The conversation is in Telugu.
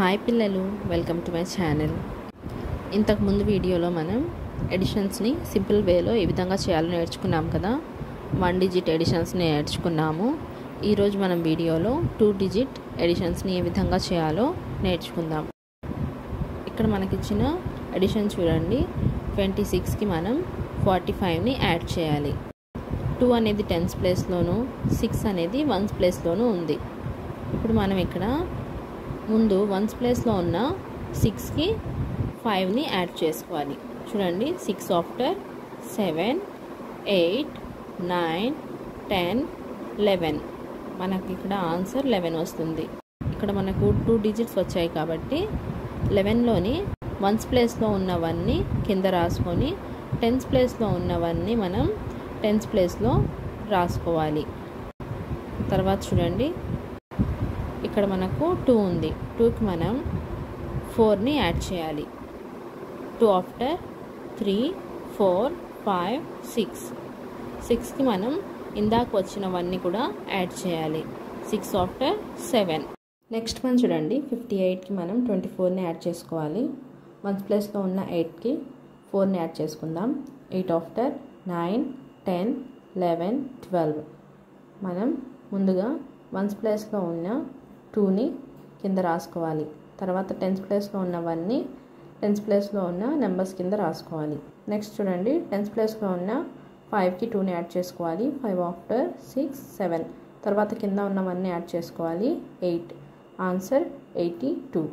హాయ్ పిల్లలు, వెల్కమ్ టు మై ఛానల్. ఇంతకు ముందు వీడియోలో మనం ఎడిషన్స్ని సింపుల్ వేలో ఏ విధంగా చేయాలో నేర్చుకున్నాం కదా. 1 డిజిట్ ఎడిషన్స్ని నేర్చుకున్నాము. ఈరోజు మనం వీడియోలో 2 డిజిట్ ఎడిషన్స్ని ఏ విధంగా చేయాలో నేర్చుకుందాం. ఇక్కడ మనకిచ్చిన ఎడిషన్ చూడండి. 26కి మనం 45ని యాడ్ చేయాలి. 2 అనేది 10th ప్లేస్లోను, 6 అనేది 1th ప్లేస్లోను ఉంది. ఇప్పుడు మనం ఇక్కడ ముందు 1th ప్లేస్లో ఉన్న 6కి 5ని యాడ్ చేసుకోవాలి. చూడండి, 6 ఆఫ్టర్ 7, 8, 9, 10, 11. మనకి ఇక్కడ ఆన్సర్ 11 వస్తుంది. ఇక్కడ మనకు 2 డిజిట్స్ వచ్చాయి కాబట్టి 11లోని 1th ప్లేస్లో ఉన్నవన్నీ కింద రాసుకొని 10th ప్లేస్లో ఉన్నవన్నీ మనం 10th ప్లేస్లో రాసుకోవాలి. తర్వాత చూడండి, ఇక్కడ మనకు 2 ఉంది. 2కి మనం 4ని యాడ్ చేయాలి. 2 ఆఫ్టర్ 3, 4, 5, 6. 6కి మనం ఇందాక వచ్చినవన్నీ కూడా యాడ్ చేయాలి. 6 ఆఫ్టర్ 7. నెక్స్ట్ వన్ చూడండి, 58కి మనం 24ని యాడ్ చేసుకోవాలి. 1th ప్లేస్లో ఉన్న 8కి 4ని యాడ్ చేసుకుందాం. 8 ఆఫ్టర్ 9, 10, 11, 12. మనం ముందుగా 1th ప్లేస్లో ఉన్న 2ని కింద రాసుకోవాలి. తర్వాత 10th ప్లేస్లో ఉన్నవన్నీ 10th ప్లేస్లో ఉన్న నెంబర్స్ కింద రాసుకోవాలి. నెక్స్ట్ చూడండి, 10th ప్లేస్లో ఉన్న 5కి 2ని యాడ్ చేసుకోవాలి. 5 ఆఫ్టర్ 6, 7. తర్వాత కింద ఉన్నవన్నీ యాడ్ చేసుకోవాలి. 8. ఆన్సర్ 82.